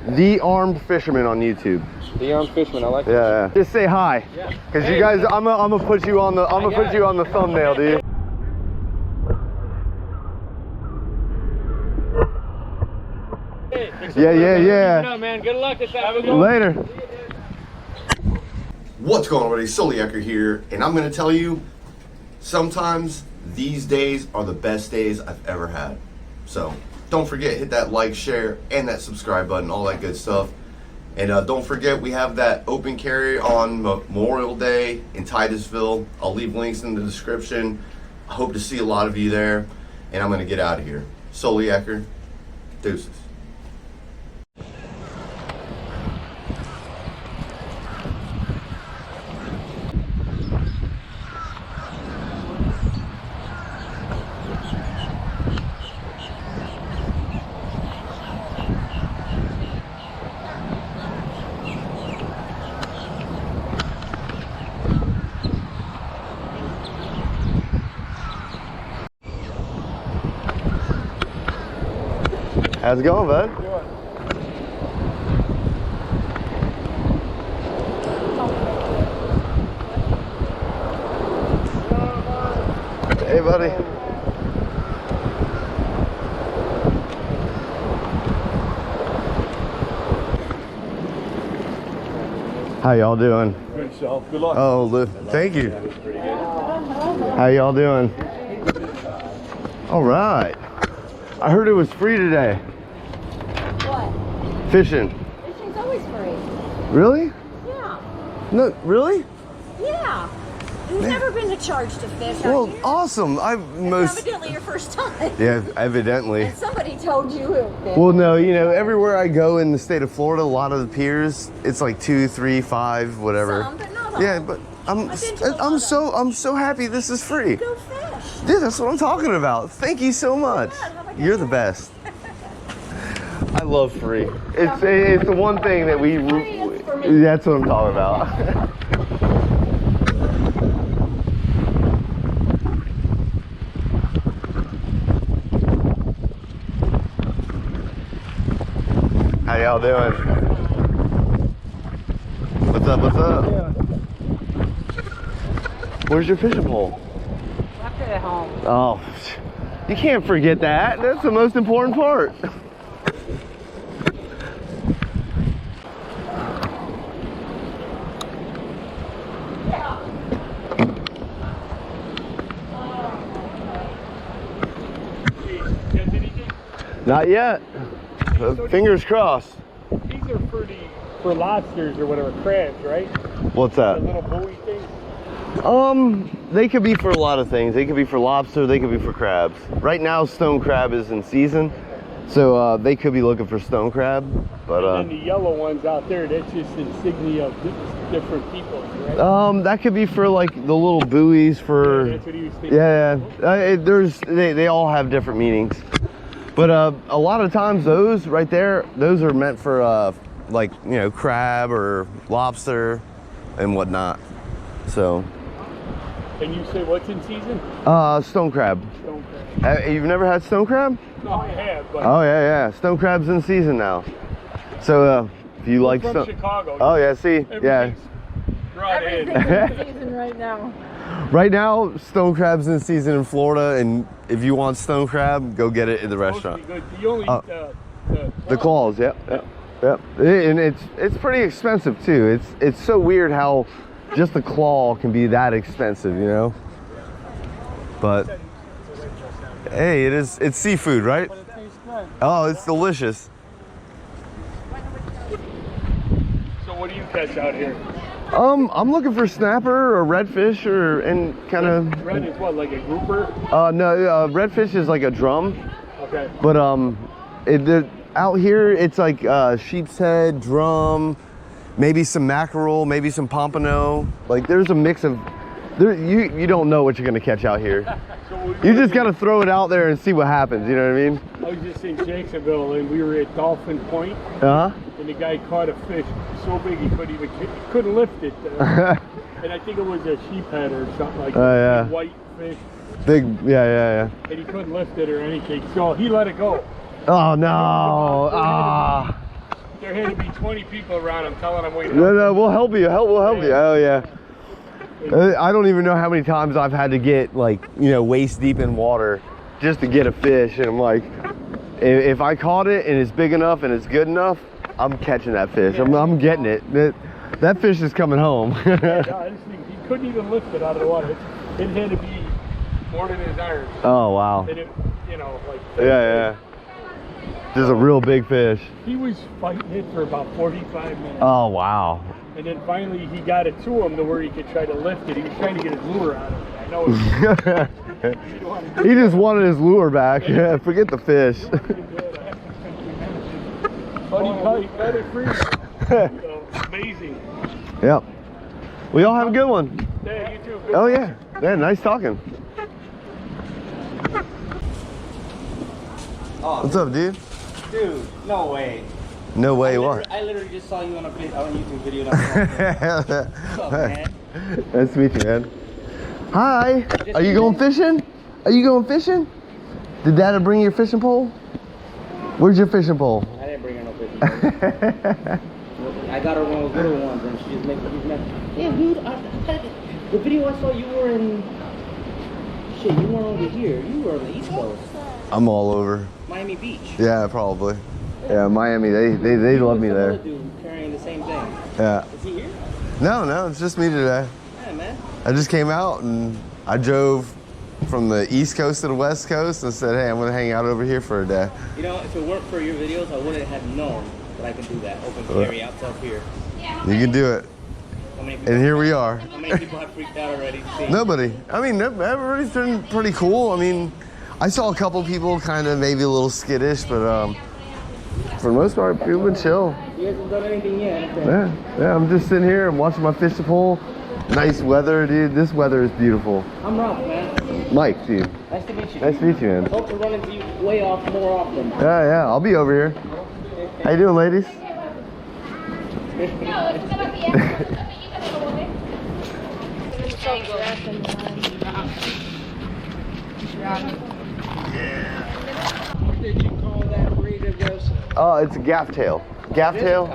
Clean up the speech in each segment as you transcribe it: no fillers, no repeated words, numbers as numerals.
The Armed Fisherman on YouTube. The Armed Fisherman, I like that. Yeah. Just say hi. Yeah. Cause hey, you guys, I'm gonna put you on the put you on the thumbnail, dude. Hey, yeah. No, man. Good luck this afternoon. Later. What's going on, everybody? Soliaker here, and I'm gonna tell you, sometimes these days are the best days I've ever had. So don't forget, hit that like, share, and that subscribe button, all that good stuff. And don't forget, we have that open carry on Memorial Day in Titusville. I'll leave links in the description. I hope to see a lot of you there, and I'm gonna get out of here. Soliaker, deuces. How's it going, bud? Hey, buddy. How y'all doing? Good self. Good luck. Oh, thank you. How y'all doing? All right. I heard it was free today. What? Fishing. Fishing's always free. Really? Yeah. No, really? Yeah. You've never been to charge to fish, have Well, you? awesome. It's evidently your first time. Yeah, evidently. And somebody told you it. Well, no, you know, everywhere I go in the state of Florida, a lot of the piers, it's like 2, 3, 5, whatever. Some, but not all. Yeah, but I'm so happy this is free. Go fish. Dude, that's what I'm talking about. Thank you so much. You're the best. I love free. It's the one thing that we. That's what I'm talking about. How y'all doing? What's up? What's up? Yeah. Where's your fishing pole? Left it at home. Oh, you can't forget that. That's the most important part. Not yet. Fingers crossed. These are for lobsters or whatever, crabs, right? What's The that? little buoy things. They could be for a lot of things. They could be for lobster, they could be for crabs. Right now, stone crab is in season, so they could be looking for stone crab. But And then the yellow ones out there, that's just insignia of different people, right? that could be for like the little buoys for. Yeah, that's what he was thinking. Yeah. They all have different meanings. But a lot of times those right there, those are meant for like, you know, crab or lobster and whatnot. So. And you say what's in season? Stone crab. Stone crab. You've never had stone crab? No, I have, but Oh yeah. Stone crab's in season now. So if you like from stone. Chicago. Oh yeah, see, yeah. Brought in. Everything's in season right now. Right now, stone crab's in season in Florida, and if you want stone crab, go get it in the restaurant. Good. You only eat The claws, yep. And it's pretty expensive too. It's so weird how just the claw can be that expensive, you know. But hey, it's seafood, right? But it tastes good. Oh, it's delicious. So what do you catch out here? I'm looking for snapper or redfish and kind of. Red is what, like a grouper? No, redfish is like a drum. Okay. But out here it's like sheep's head, drum, maybe some mackerel, maybe some pompano. Like there's a mix of. You don't know what you're gonna catch out here. You just gotta throw it out there and see what happens. You know what I mean? I was just in Jacksonville and we were at Dolphin Point. And the guy caught a fish so big he couldn't lift it. And I think it was a sheephead or something like that. Oh yeah. Big white fish. Big, yeah. And he couldn't lift it or anything, so he let it go. Oh no! Ah. They're There had to be 20 people around him telling him, wait. No, we'll help you. We'll help you. Oh yeah. I don't even know how many times I've had to get like, waist deep in water just to get a fish. And I'm like, if I caught it and it's big enough and it's good enough, I'm catching that fish. I'm getting it. That fish is coming home. I just think he couldn't even lift it out of the water. It had to be more than his arms. Oh, wow. And it, Yeah. Just a real big fish. He was fighting it for about 45 minutes. Oh, wow. And then finally he got it to him to where he could try to lift it. He was trying to get his lure out of it. I know it. He just wanted his lure back. Yeah, forget the fish. But he cut it free. Amazing. Yep. We all have a good one. Yeah, you too. Good Oh, yeah. Yeah, nice talking. Oh, What's up, dude? dude, no way. No way, what? I literally just saw you on a YouTube video. What's up, man? Nice to meet you, man. Hi. Are you going fishing? Are you going fishing? Did Dad bring your fishing pole? Where's your fishing pole? I didn't bring her no fishing. I got her one of those little ones, and she's making these mess. Yeah, dude. The video I saw, you were in. Shit, you weren't over here. You were on the East Coast. I'm all over. Miami Beach. Yeah, probably. Yeah, Miami. They love me there. Dude carrying the same thing. Yeah. Is he here? No, it's just me today. Yeah, man. I just came out and I drove from the East Coast to the West Coast and said, hey, I'm gonna hang out over here for a day. You know, if it weren't for your videos, I wouldn't have known that I can do that. Open carry out to here. You can do it. And here we are. How many people have freaked out already? Nobody. I mean, everybody's been pretty cool. I mean, I saw a couple people kind of maybe a little skittish, but for the most part, people have been chill. You hasn't done anything yet. Yeah, I'm just sitting here and watching my fishing pole. Nice weather, dude. This weather is beautiful. I'm Ralph, man. Mike, dude. Nice to meet you. Nice to meet you, man. Hope to run into you way off more often. Yeah, I'll be over here. How you doing, ladies? What did you call that breed of those? It's a gaff tail. Gaff tail?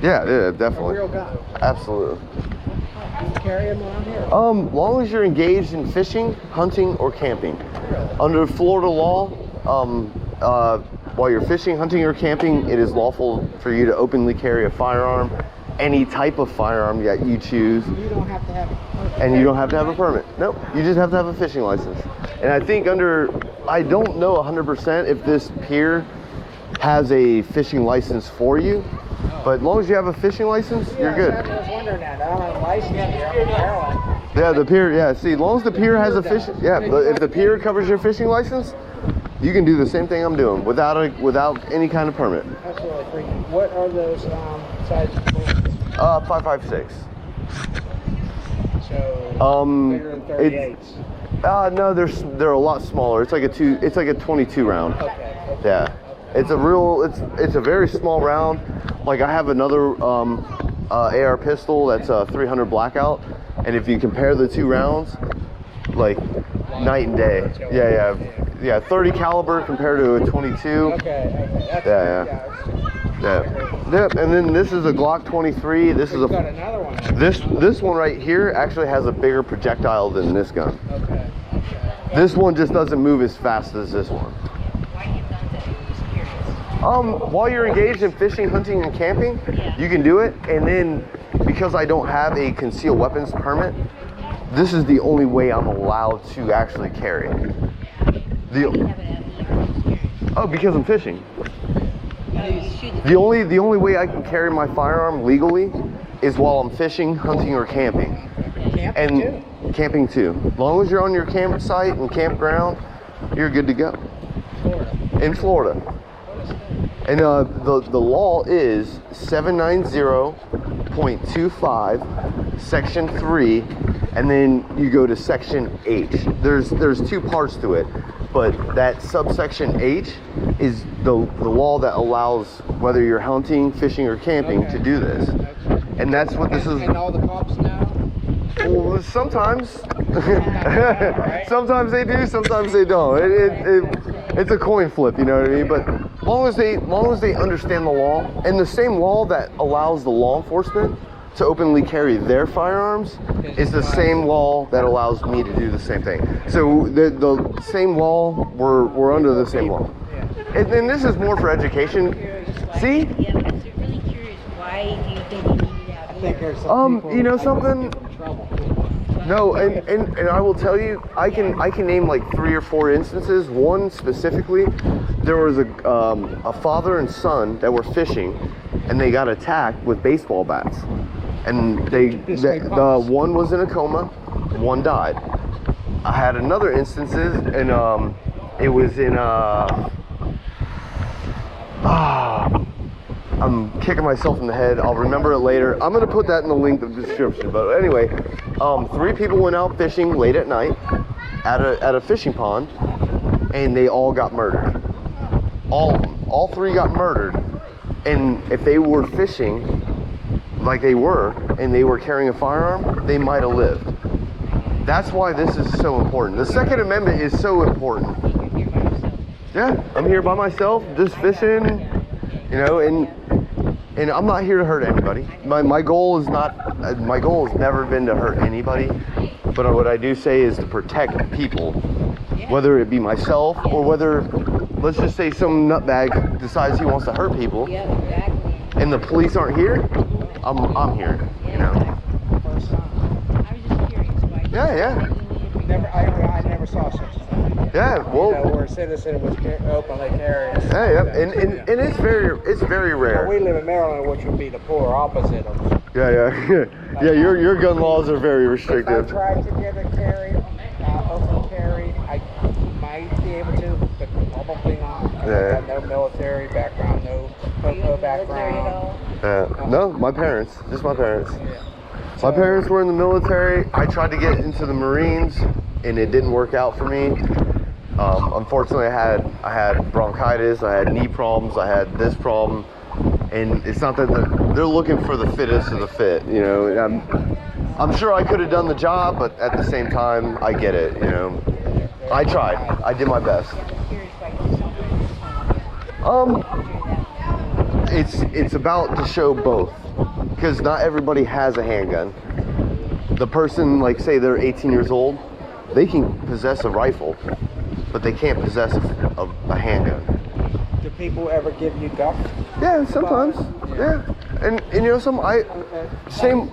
Yeah, definitely. Real guy. Absolutely. You carry them around here? Long as you're engaged in fishing, hunting, or camping. Under Florida law, while you're fishing, hunting, or camping, it is lawful for you to openly carry a firearm, any type of firearm that you choose. You don't have to have a permit. And you don't have to have a permit. Nope, you just have to have a fishing license. And I think I don't know 100% if this pier has a fishing license for you, but as long as you have a fishing license, you're good. I was wondering that. I don't have a license here. I'm in Maryland. Yeah, the pier, yeah. See, as long as the pier has a fishing, yeah, but if the pier covers your fishing license, you can do the same thing I'm doing without any kind of permit. That's really freaky. What are those sizes? 5.56. So bigger than 38s. No, they're a lot smaller. It's like a 22 round. Okay. Yeah, it's a very small round. Like I have another AR pistol that's a 300 Blackout, and if you compare the two rounds, like night and day. Yeah. 30 caliber compared to a 22. Okay. Yeah. And then this is a Glock 23. This is Got another one. this one right here actually has a bigger projectile than this gun. Okay. This one just doesn't move as fast as this one. While you're engaged in fishing, hunting, and camping, you can do it. And then because I don't have a concealed weapons permit, this is the only way I'm allowed to actually carry it. Because I'm fishing. The only way I can carry my firearm legally is while I'm fishing, hunting, or camping. Camping too. As long as you're on your campsite and campground, you're good to go. In Florida. And the law is 790.25, Section 3, and then you go to Section H. There's two parts to it, but that subsection H is the law that allows whether you're hunting, fishing, or camping to do this. And that's what this is. And all the cops now? Well, sometimes. Sometimes they do, sometimes they don't. It's a coin flip, you know what I mean? But long as they understand the law, and the same law that allows the law enforcement to openly carry their firearms is the same law that allows me to do the same thing. So the same law, we're under the same law. And this is more for education. See? Yeah, I'm really curious. Why do you think you need it out here? There's some people You know who something? give them trouble. No, and I will tell you, I can name like 3 or 4 instances. One specifically, there was a father and son that were fishing, and they got attacked with baseball bats, and the one was in a coma, one died. I had another instances, and it was in I'm kicking myself in the head. I'll remember it later. I'm gonna put that in the link of the description. But anyway, 3 people went out fishing late at night at a fishing pond, and they all got murdered. All of them. All 3 got murdered. And if they were fishing like they were, and they were carrying a firearm, they might have lived. That's why this is so important. The Second Amendment is so important. You're here by yourself. Yeah, I'm here by myself, just fishing, you know, and I'm not here to hurt anybody. My goal has never been to hurt anybody, but what I do say is to protect people, whether it be myself or whether, let's just say some nutbag decides he wants to hurt people, Yeah, exactly. and the police aren't here, I'm here, you know. I was just curious. Why Yeah. I never saw such a thing. Yeah, well, Where a citizen was openly carrying. yeah, and it's very rare. We live in Maryland, which would be the polar opposite of. Yeah, your gun laws are very If I restrictive. tried to get it carried, open carried, I might be able to, but probably not. Yeah. I've got no military background, no Pkwy background. No, my parents, just my parents. My parents were in the military. I tried to get into the Marines, and it didn't work out for me. Unfortunately, I had bronchitis, I had knee problems, I had this problem, and it's not that they're looking for the fittest of the fit, you know. I'm sure I could have done the job, but at the same time, I get it, you know. I tried. I did my best. It's about to show both, because not everybody has a handgun. The person, like say they're 18 years old, they can possess a rifle, but they can't possess a handgun. Do people ever give you guff? Yeah, sometimes. Yeah, and you know same.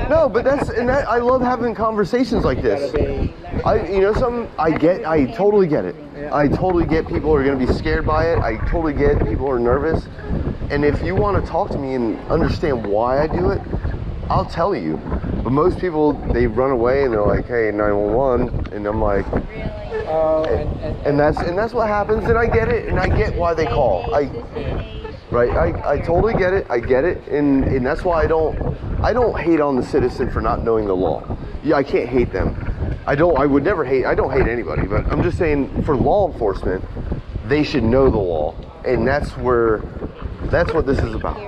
No, but I love having conversations like this. I totally get it. I totally get people are going to be scared by it. I totally get people are nervous. And if you want to talk to me and understand why I do it, I'll tell you. But most people, they run away and they're like, hey, 911, and I'm like, and that's what happens. And I get it, and I get why they call. I totally get it. I get it, and that's why I don't hate on the citizen for not knowing the law. Yeah, I can't hate them. I don't hate anybody, but I'm just saying for law enforcement, they should know the law, and that's what this is about.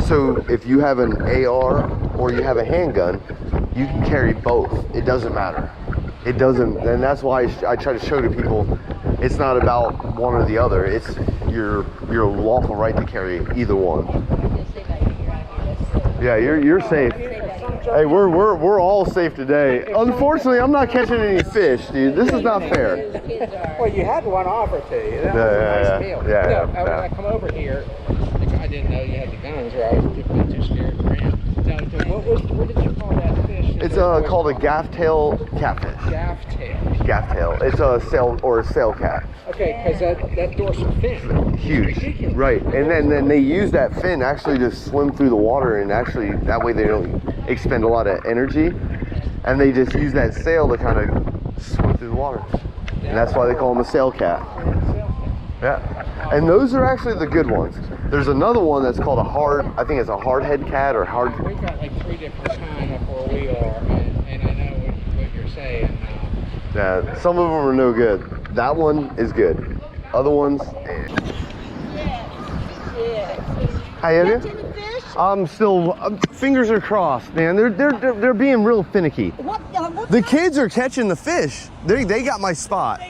So if you have an AR or you have a handgun, you can carry both. It doesn't matter. It doesn't, and that's why I try to show to people, it's not about one or the other. It's your lawful right to carry either one. Yeah, you're safe. Hey, we're all safe today. Unfortunately, I'm not catching any fish, dude. This is not fair. Well, you had one offer to you. That was a nice meal. Yeah. When I come over here, I didn't know you had the guns, or I was too scared to ram. What did you call that fish? It's called a gaff-tail catfish. Gaff-tail. Gaff-tail. It's a sail cat. Okay, because that dorsal fin. Huge. Ridiculous. Right. And then they use that fin actually to swim through the water, and actually that way they don't expend a lot of energy, and they just use that sail to kind of swim through the water. And that's why they call them a sail cat. Yeah. And those are actually the good ones. There's another one that's called I think it's a hardhead cat or hard. We got like 3 different kinds up where we are, and I know what you're saying. Yeah, some of them are no good. That one is good. Other ones, Hi, have you? I'm still, fingers are crossed, man. They're being real finicky. What? The kids are catching the fish. They got my spot.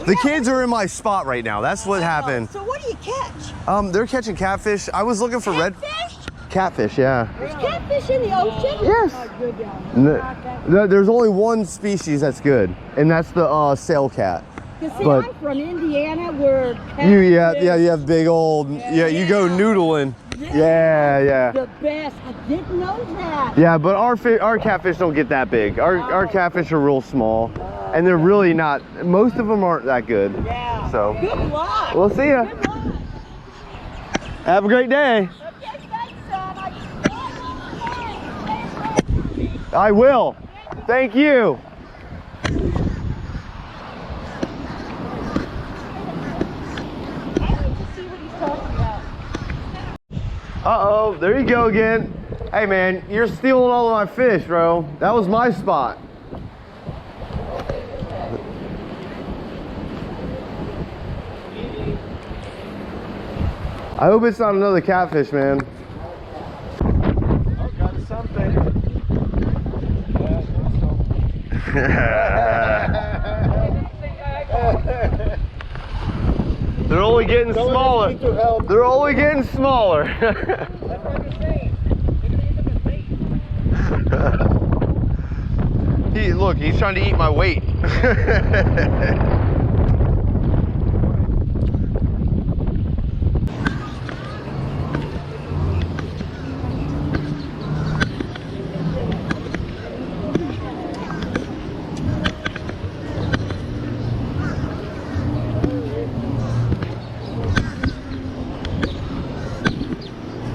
The kids are in my spot right now. That's what happened. So what do you catch? They're catching catfish. I was looking for Catfish? catfish, yeah. There's catfish in the ocean? Yes. There's only one species that's good, and that's the sail cat. Because see, But- I'm from Indiana where You catfish have big old you go noodling. Yeah. the best. I didn't know that. Yeah, but our catfish don't get that big. Our catfish are real small, and they're really not. Most of them aren't that good. Yeah. So Good luck. we'll see ya. Good luck. Have a great day. Okay, thanks, son. I will. Thank you. Uh-oh, there you go again. Hey man, you're stealing all of my fish, bro. That was my spot. I hope it's not another catfish, man. Oh, got something. They're only getting smaller. They're only getting smaller. Look, he's trying to eat my weight.